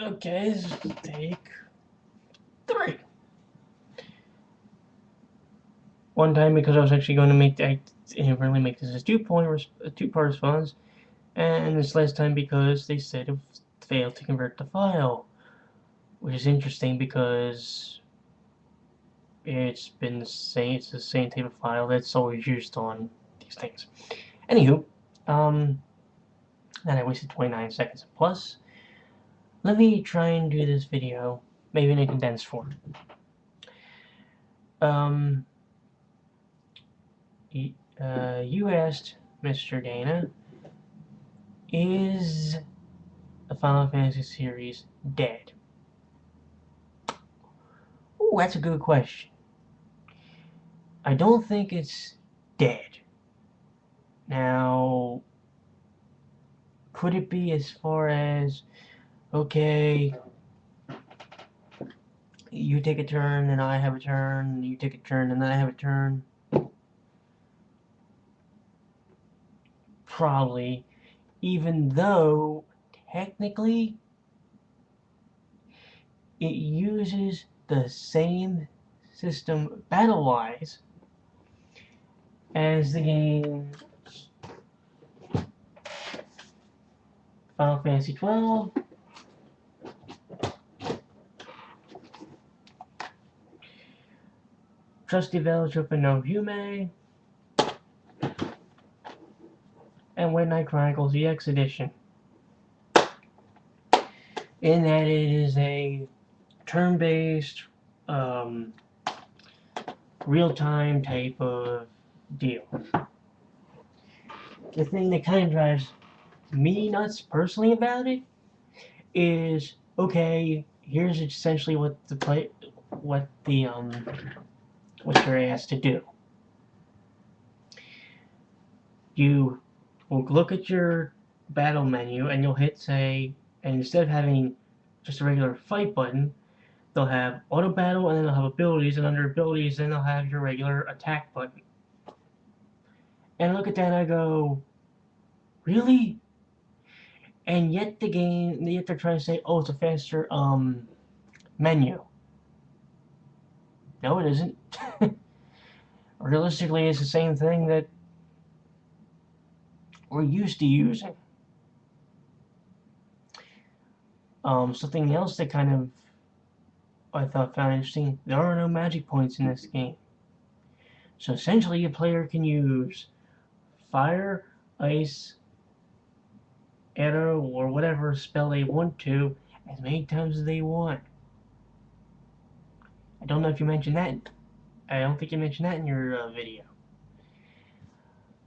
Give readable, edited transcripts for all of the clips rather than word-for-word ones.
Okay, this is take 3. One time because I was actually going to I didn't really make this as two-part response, and this last time because they said it failed to convert the file, which is interesting because it's the same type of file that's always used on these things. Anywho, then I wasted 29 seconds plus. Let me try and do this video, maybe in a condensed form. You asked Mr. Dana, is the Final Fantasy series dead? Ooh, that's a good question. I don't think it's dead. Now, could it be as far as, okay, you take a turn, then I have a turn, you take a turn, and then I have a turn? Probably, even though technically it uses the same system battle-wise as the game Final Fantasy 12, Trusty Village of No Hume, and Midnight Chronicles EX Edition. In that it is a turn-based, real-time type of deal. The thing that kind of drives me nuts personally about it is, okay, here's essentially what you're asked to do. You will look at your battle menu and you'll hit say, and instead of having just a regular fight button, they'll have auto battle, and then they'll have abilities, and under abilities then they'll have your regular attack button. And I look at that and I go, really? And yet they're trying to say, oh, it's a faster menu. No, it isn't. Realistically, it's the same thing that we're used to using. Something else that kind of I found interesting, there are no magic points in this game. So essentially a player can use fire, ice, arrow, or whatever spell they want to as many times as they want. I don't know if you mentioned that. I don't think you mentioned that in your video.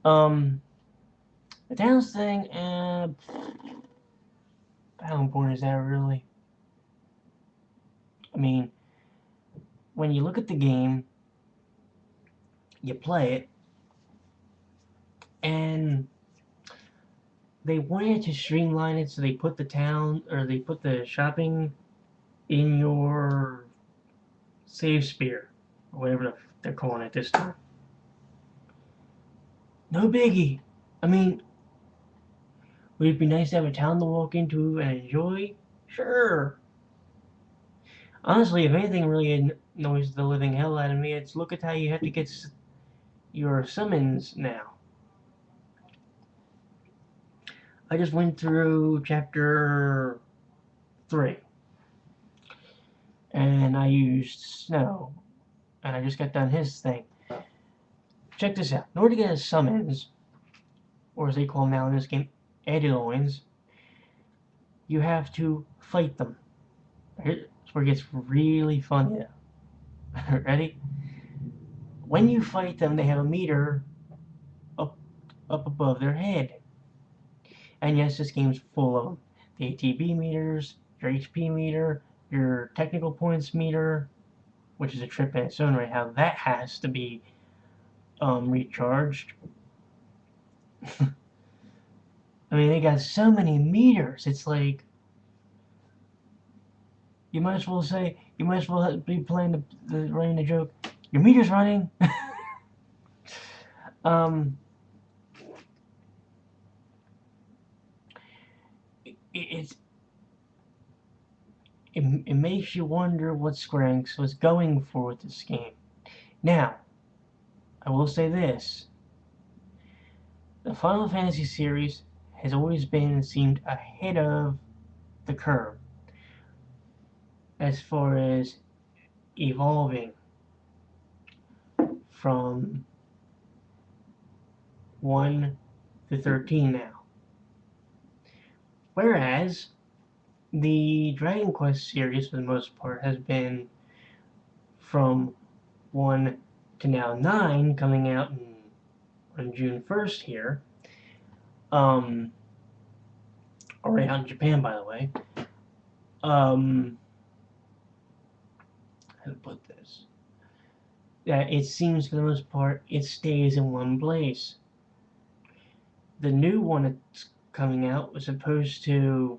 The downs thing, how important is that really? I mean, when you look at the game, you play it, and they wanted to streamline it, so they put the shopping in your save spear, or whatever they're calling it this time. No biggie. I mean, would it be nice to have a town to walk into and enjoy? Sure. Honestly, if anything really annoys the living hell out of me, it's look at how you have to get your summons now. I just went through chapter 3, and I used Snow, and I just got done his thing. Check this out. In order to get his summons, or as they call them now in this game, Eidolons, you have to fight them. Here's where it gets really fun. Yeah. Ready? When you fight them, they have a meter up above their head. And yes, this game's full of them. The ATB meters, your HP meter, your technical points meter, which is a trip in its own right, how that has to be recharged. I mean, they got so many meters. It's like you might as well be playing running the joke. Your meter's running. It's it makes you wonder what Square Enix was going for with this game. Now, I will say this. The Final Fantasy series has always been seemed ahead of the curve as far as evolving from 1 to 13 now. Whereas the Dragon Quest series, for the most part, has been from 1 to now 9, coming out on June 1st here. Already out in Japan, by the way. How to put this? That it seems, for the most part, it stays in one place. The new one that's coming out was supposed to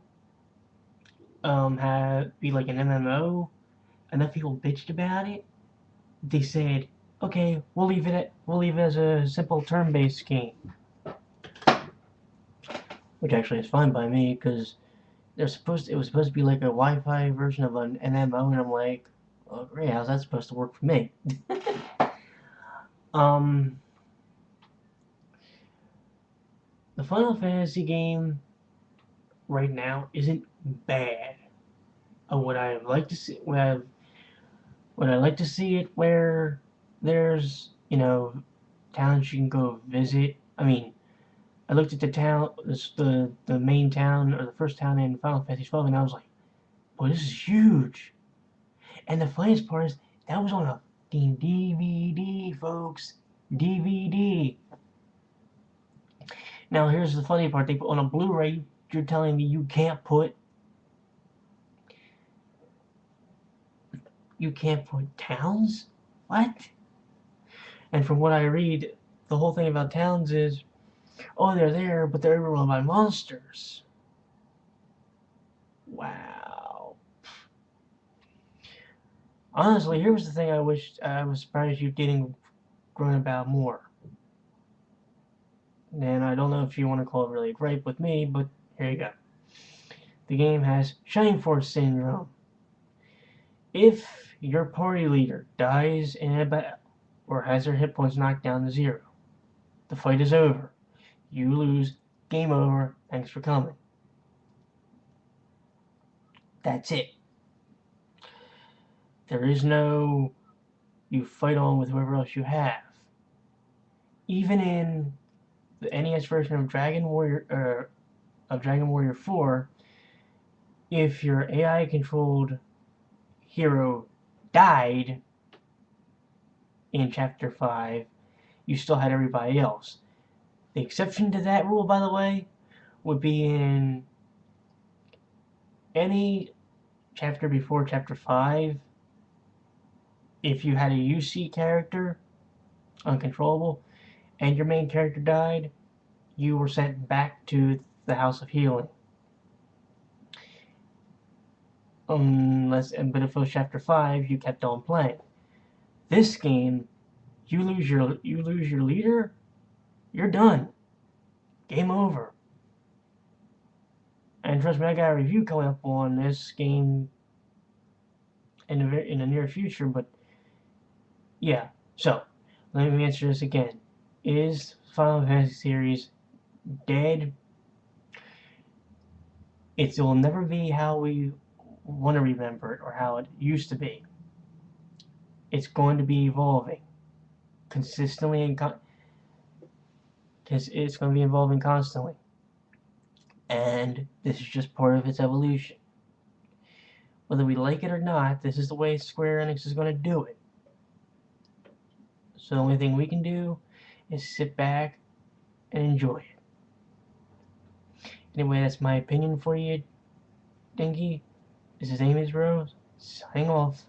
be like an MMO. Enough people bitched about it. They said, "Okay, we'll leave it as a simple turn-based game," which actually is fine by me because it was supposed to be like a Wi-Fi version of an MMO, and I'm like, "Oh great, how's that supposed to work for me?" The Final Fantasy game right now isn't bad. Would I like to see? Would I like to see it where there's towns you can go visit? I mean, I looked at the town, the main town or the first town in Final Fantasy 12, and I was like, "Boy, this is huge!" And the funniest part is that was on a DVD, folks, DVD. Now here's the funny part: they put on a Blu-ray. You're telling me you can't put towns? What? And from what I read, the whole thing about towns is, oh, they're there, but they're overrun by monsters. Wow. Honestly, here was the thing I was surprised you didn't groan about more. And I don't know if you want to call it really a gripe with me, but here you go. The game has Shining Force Syndrome. If your party leader dies in a battle or has their hit points knocked down to 0, the fight is over. You lose. Game over. Thanks for coming. That's it. There is no you fight on with whoever else you have. Even in the NES version of Dragon Warrior 4, if your AI controlled hero died in Chapter 5, you still had everybody else. The exception to that rule, by the way, would be in any chapter before Chapter 5. If you had a UC character, uncontrollable, and your main character died, you were sent back to the House of Healing. But if it was Chapter 5, you kept on playing. This game, you lose your leader, you're done. Game over. And trust me, I got a review coming up on this game in the near future. But yeah, so let me answer this again: is Final Fantasy series dead? It will never be how we want to remember it or how it used to be. It's going to be evolving consistently and it's going to be evolving constantly. And this is just part of its evolution. Whether we like it or not, this is the way Square-Enix is going to do it. So the only thing we can do is sit back and enjoy it. Anyway, that's my opinion for you, Dinky. This is Amy's Rose, signing off.